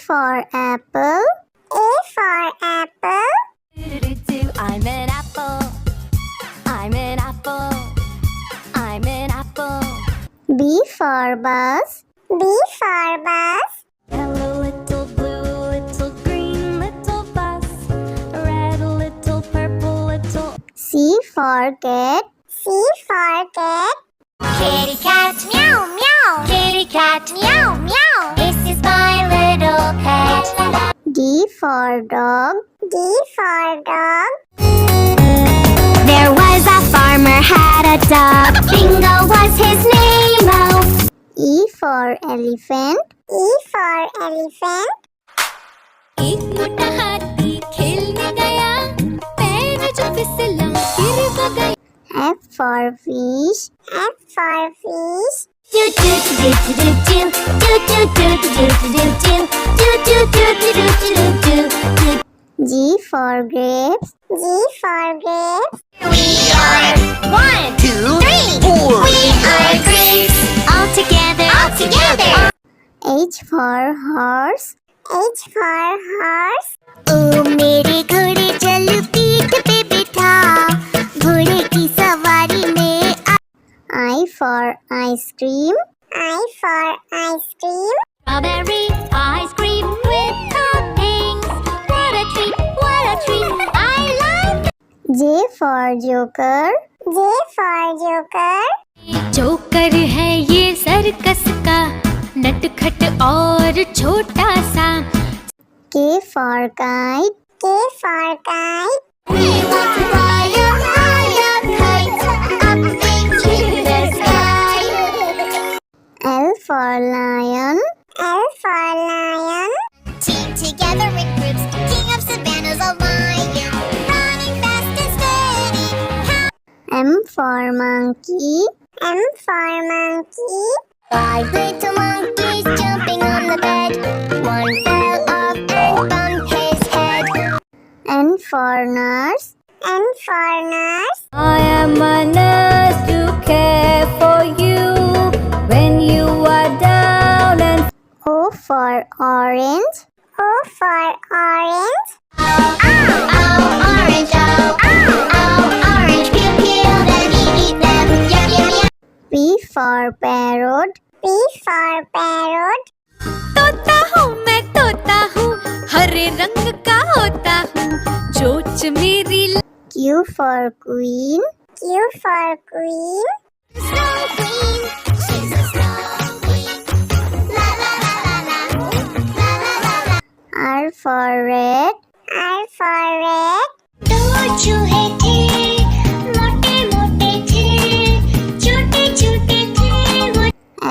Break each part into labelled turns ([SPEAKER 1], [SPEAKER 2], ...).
[SPEAKER 1] for apple. A for apple.
[SPEAKER 2] I'm an apple. I'm an apple. I'm an apple.
[SPEAKER 1] B for bus. B for bus.
[SPEAKER 2] Hello, little blue, little green, little bus. Red, little purple, little.
[SPEAKER 1] C for cat. C for cat.
[SPEAKER 2] Kitty cat, meow meow. Kitty cat, meow meow. This is my little pet.
[SPEAKER 1] D for dog. D for dog.
[SPEAKER 2] There was a farmer had a dog. Bingo was his name. Oh.
[SPEAKER 1] E for elephant. E for elephant.
[SPEAKER 2] एक मोटा हाथी खेलने गया, पैर जो फिसला गिर वो गया.
[SPEAKER 1] F for fish. F for fish.
[SPEAKER 2] Do do do do do do do do do do do do do do do do do do.
[SPEAKER 1] G for grapes. G for grapes.
[SPEAKER 2] We are 1, 2, 3, 4. We are grapes. All together. All together.
[SPEAKER 1] H for horse. H for horse.
[SPEAKER 2] ओ मेरे घोड़े चल पीठ पे बिठा, घोड़े की सवारी में.
[SPEAKER 1] I for ice cream. I for ice cream.
[SPEAKER 2] Strawberry ice cream with toppings. What a treat, what a treat. I like.
[SPEAKER 1] J for joker. J for joker.
[SPEAKER 2] Joker है ये सर्कस का, नटखट और छोटा सा.
[SPEAKER 1] K for kite. K for kite.
[SPEAKER 2] We want to fly a high kite up into the sky.
[SPEAKER 1] L for lion. L for lion.
[SPEAKER 2] Team together in groups, king of savannas, a lion, running fast and steady.
[SPEAKER 1] M for monkey. M for monkey.
[SPEAKER 2] 5 little monkeys jumping on the bed. One fell off and bumped his head.
[SPEAKER 1] N for nurse. N for nurse.
[SPEAKER 2] I am a nurse to care for you when you are down and.
[SPEAKER 1] O for orange. O for orange.
[SPEAKER 2] Orange, orange, peel, peel them, eat them, yum, yum, yum.
[SPEAKER 1] P for parrot. P for parrot.
[SPEAKER 2] तोता हूँ मैं तोता हूँ, हरे रंग का होता हूँ, चोंच मेरी.
[SPEAKER 1] Q for queen. Q for queen.
[SPEAKER 2] Snow queen, she's a snow queen. La la la la la, la la la la.
[SPEAKER 1] R for red. R for red.
[SPEAKER 2] दो चूहे थे, मोटे मोटे थे, छोटे छोटे थे वो.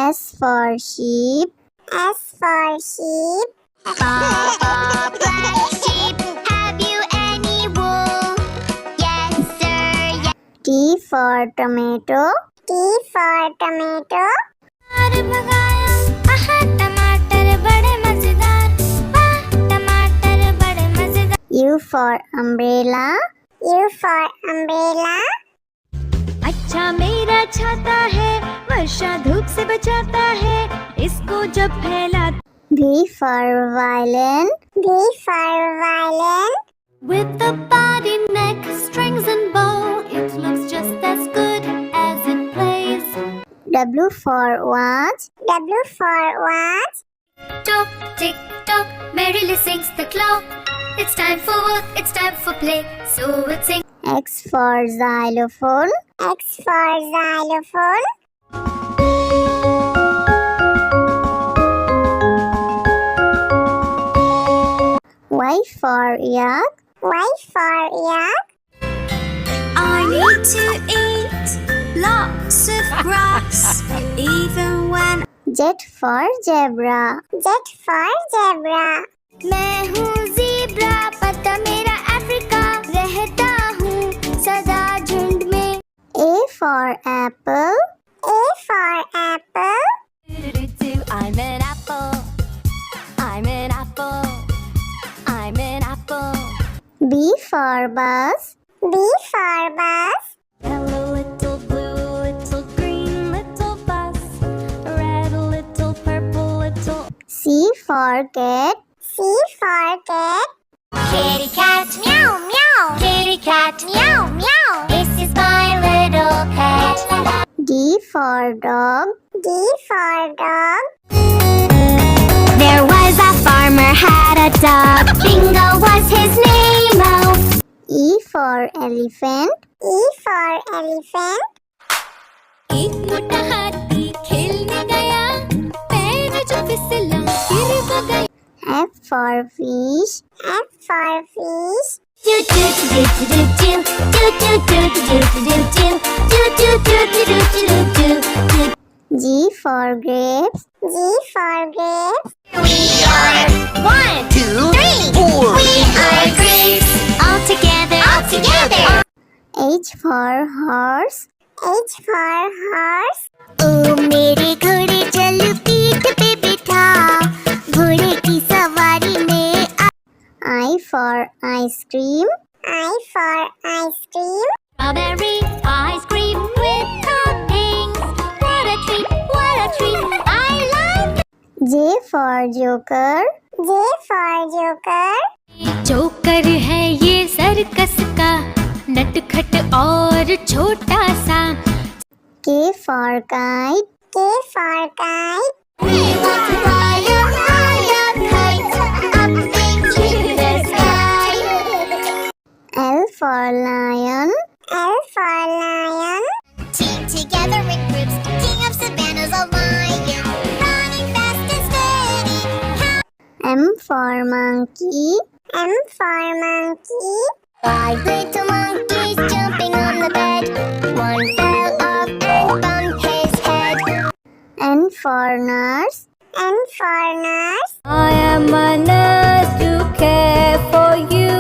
[SPEAKER 1] S for sheep. S for sheep.
[SPEAKER 2] Papa, black sheep, have you any wool? Yes, sir, yes.
[SPEAKER 1] T for tomato. T for tomato.
[SPEAKER 2] टमाटर बड़े मजेदार, वाह टमाटर बड़े मजेदार.
[SPEAKER 1] U for umbrella. U for umbrella.
[SPEAKER 2] अच्छा मेरा छाता है, वर्षा धूप से बचाता है, इसको जब फैला.
[SPEAKER 1] V for violin. V for violin.
[SPEAKER 2] With the body, neck, strings and bow, it looks just as good as it plays.
[SPEAKER 1] W for watch. W for watch.
[SPEAKER 2] Tock, tick, tock, merrily sings the clock. It's time for work, it's time for play, so it sings.
[SPEAKER 1] X for xylophone. X for xylophone. Y for yak. Y for yak.
[SPEAKER 2] I need to eat lots of grass, even when.
[SPEAKER 1] Z for zebra. Z for zebra.
[SPEAKER 2] मैं हूँ zebra, पता मेरा Africa, रहता हूँ सदा झुंड में.
[SPEAKER 1] A for apple. A for apple.
[SPEAKER 2] I'm an apple. I'm an apple. I'm an apple.
[SPEAKER 1] B for bus. B for bus.
[SPEAKER 2] Hello, little blue, little green, little bus. Red, little purple, little.
[SPEAKER 1] C for cat. C for cat.
[SPEAKER 3] Kitty cat meow meow. Kitty cat meow meow. This is my little pet.
[SPEAKER 1] D for dog. D for dog.
[SPEAKER 3] There was a farmer had a dog. Bingo was his name. Oh.
[SPEAKER 1] E for elephant. E for elephant.
[SPEAKER 2] एक मोटा हाथी खेलने गया, पैर जो फिसला गिर वो गया।
[SPEAKER 1] F for fish. F for fish.
[SPEAKER 3] Do do do do do do do do do do do do do do do do do do do.
[SPEAKER 1] G for grapes. G for grapes.
[SPEAKER 3] We are 1, 2, 3, 4. We are grapes. All together. All together.
[SPEAKER 1] H for horse. H for horse.
[SPEAKER 3] ओ मेरे घोड़े चल पीठ पे बिठा, घोड़े की सवारी में
[SPEAKER 1] I for ice cream. I for ice cream.
[SPEAKER 3] Strawberry ice cream with toppings. What a treat, what a treat. I love it.
[SPEAKER 1] J for joker. J for joker.
[SPEAKER 2] Joker है ये सर्कस का, नटखट और छोटा सा।
[SPEAKER 1] K for kite. K for kite.
[SPEAKER 3] We want to fly a higher kite up into the sky.
[SPEAKER 1] L for lion. L for lion.
[SPEAKER 3] Team together in groups, king of savannas, a lion, running fast and steady.
[SPEAKER 1] M for monkey. M for monkey.
[SPEAKER 3] 5 little monkeys jumping on the bed. One fell off and bumped his head.
[SPEAKER 1] N for nurse. N for nurse.
[SPEAKER 2] I am a nurse to care for you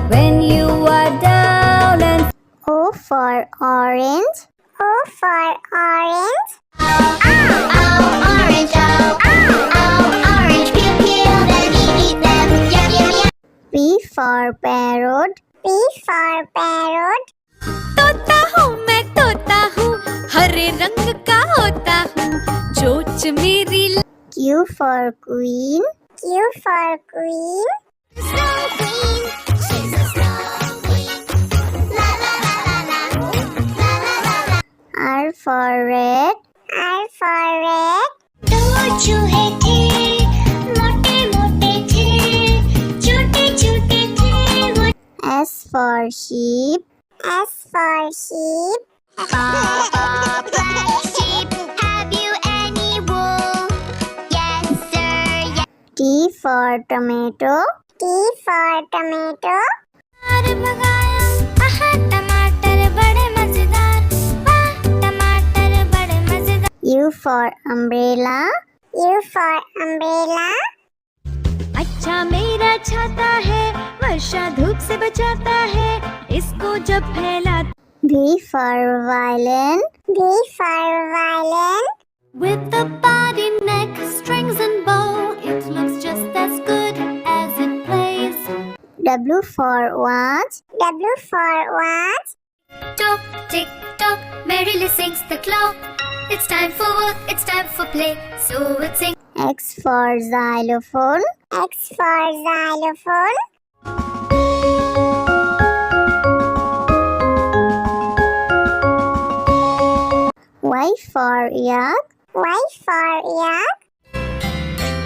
[SPEAKER 2] when you are down and
[SPEAKER 1] O for orange. O for orange.
[SPEAKER 3] Oh, orange, orange, pew, pew, then eat them, yum, yum, yum.
[SPEAKER 1] P for parrot. P for parrot.
[SPEAKER 2] तोता हूँ मैं तोता हूँ, हरे रंग का होता हूँ, चोंच मेरी
[SPEAKER 1] Q for queen. Q for queen.
[SPEAKER 3] Snow queen, she's a snow queen. La la la la la, la la la la.
[SPEAKER 1] R for red. R for red.
[SPEAKER 3] दो चूहे थे, मोटे मोटे थे, छोटे छोटे थे वो।
[SPEAKER 1] S for sheep. S for sheep.
[SPEAKER 3] Black sheep, have you any wool? Yes sir, yes.
[SPEAKER 1] T for tomato. T for tomato.
[SPEAKER 2] भगाया, आहा टमाटर बड़े मजेदार, वाह टमाटर बड़े मजेदार।
[SPEAKER 1] U for umbrella. U for umbrella.
[SPEAKER 2] अच्छा मेरा छाता है, वर्षा धूप से बचाता है, इसको जब फैला।
[SPEAKER 1] V for violin. V for violin.
[SPEAKER 3] With the body, neck, strings and bow, it looks just as good as it plays.
[SPEAKER 1] W for watch. W for watch.
[SPEAKER 3] Tock, tick, tock, merrily sings the clock. It's time for work, it's time for play, so it sings.
[SPEAKER 1] X for xylophone. X for xylophone. Y for yak. Y for yak.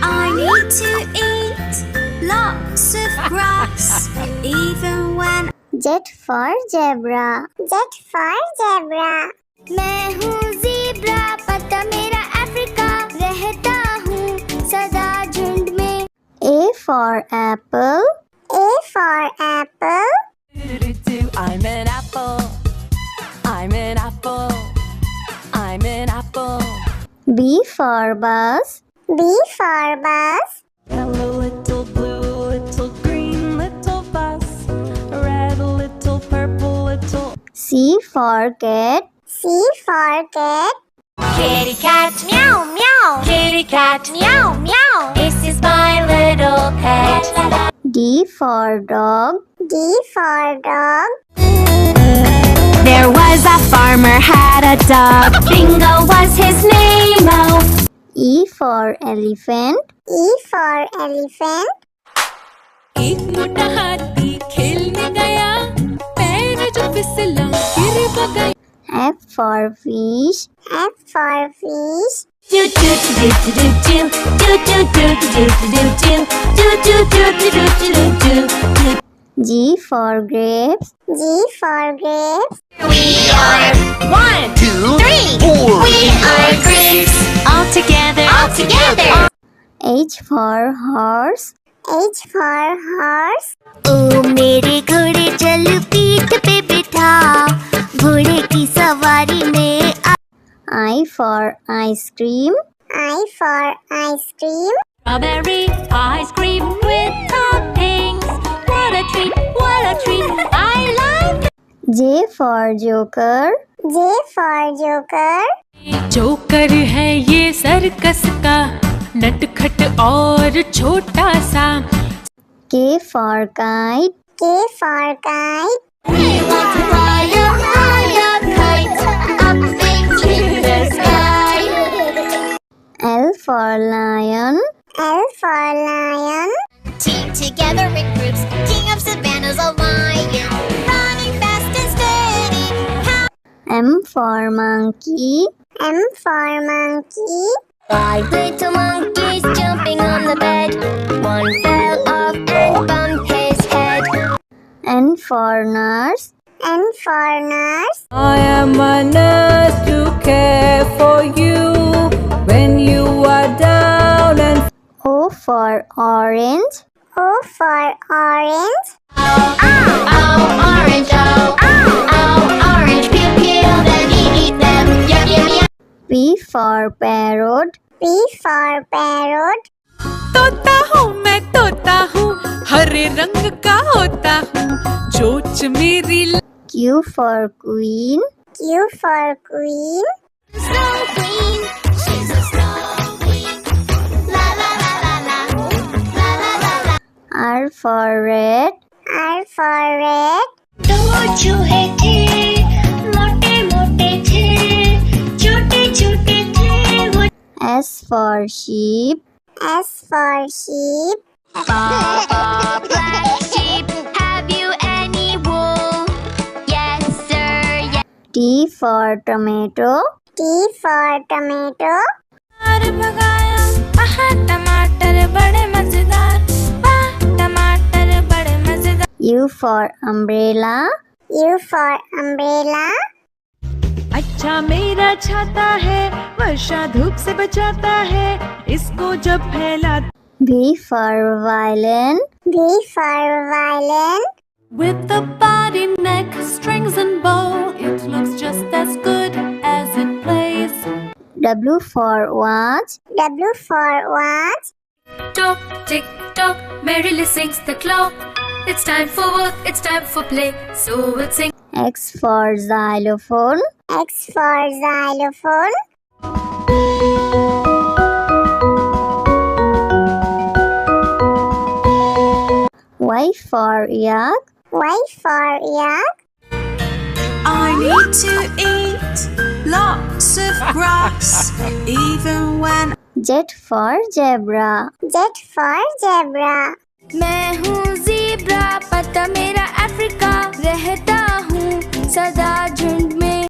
[SPEAKER 2] I need to eat lots of grass, even when
[SPEAKER 1] Z for zebra. Z for zebra.
[SPEAKER 3] मैं हूँ zebra, पता मेरा Africa, रहता हूँ सदा झुंड में.
[SPEAKER 1] A for apple. A for apple.
[SPEAKER 4] I'm an apple. I'm an apple. I'm an apple.
[SPEAKER 1] B for bus. B for bus.
[SPEAKER 4] Hello, little blue, little green, little bus. Red, little purple, little.
[SPEAKER 1] C for cat. C for cat.
[SPEAKER 3] Kitty cat meow meow. Kitty cat meow meow. This is my little pet.
[SPEAKER 1] D for dog. D for dog.
[SPEAKER 3] There was a farmer had a dog. Bingo was his name. Oh.
[SPEAKER 1] E for elephant. E for elephant.
[SPEAKER 4] एक मोटा हाथी खेलने गया, पैर जो फिसला गिर वो गया।
[SPEAKER 1] F for fish. F for fish.
[SPEAKER 2] Do do do do do do do do do do do do do do do do do do.
[SPEAKER 1] G for grapes. G for grapes.
[SPEAKER 3] We are 1, 2, 3, 4. We are grapes.
[SPEAKER 2] All together.
[SPEAKER 3] All together.
[SPEAKER 1] H for horse. H for horse.
[SPEAKER 2] ओ मेरे घोड़े चल पीठ पे बिठा, घोड़े की सवारी में
[SPEAKER 1] I for ice cream. I for ice cream.
[SPEAKER 2] Strawberry ice cream with toppings. What a treat, what a treat. I like it.
[SPEAKER 1] J for joker. J for joker.
[SPEAKER 4] Joker है ये सर्कस का, नटखट और छोटा सा।
[SPEAKER 1] K for kite. K for kite.
[SPEAKER 3] We want to fly a high kite up into the sky.
[SPEAKER 1] L for lion. L for lion.
[SPEAKER 3] Team together in groups, king of savannah's a lion, running fast and steady.
[SPEAKER 1] M for monkey. M for monkey.
[SPEAKER 2] 5 little monkeys jumping on the bed. One fell off and bumped his head.
[SPEAKER 1] N for nurse. N for nurse.
[SPEAKER 4] I am a nurse to care for you when you are down and
[SPEAKER 1] O for orange. O for orange.
[SPEAKER 3] Oh, orange, oh, orange, peel, peel them, eat them, yum, yum, yum.
[SPEAKER 1] P for parrot. P for parrot.
[SPEAKER 4] तोता हूँ मैं तोता हूँ, हरे रंग का होता हूँ, चोंच मेरी
[SPEAKER 1] Q for queen. Q for queen.
[SPEAKER 3] Snow queen, she's a snow queen. La la la la la, la la la la.
[SPEAKER 1] R for red. R for red.
[SPEAKER 2] दो चूहे थे, मोटे मोटे थे, छोटे छोटे थे वो।
[SPEAKER 1] S for sheep. S for sheep.
[SPEAKER 2] Black sheep, have you any wool? Yes sir, yes.
[SPEAKER 1] T for tomato. T for tomato.
[SPEAKER 4] भगाया, आहा टमाटर बड़े मजेदार, वाह टमाटर बड़े मजेदार।
[SPEAKER 1] U for umbrella. U for umbrella.
[SPEAKER 4] अच्छा मेरा छाता है, वर्षा धूप से बचाता है, इसको जब फैला।
[SPEAKER 1] V for violin. V for violin.
[SPEAKER 4] With a body, neck, strings and bow, it looks just as good as it plays.
[SPEAKER 1] W for watch. W for watch.
[SPEAKER 4] Tock, tick, tock, merrily sings the clock. It's time for work, it's time for play, so we'll sing.
[SPEAKER 1] X for xylophone. X for xylophone. Y for yak. Y for yak.
[SPEAKER 5] I need to eat lots of grass, even when
[SPEAKER 1] Z for zebra. Z for zebra.
[SPEAKER 2] मैं हूँ zebra, पता मेरा Africa, रहता हूँ सदा झुंड में।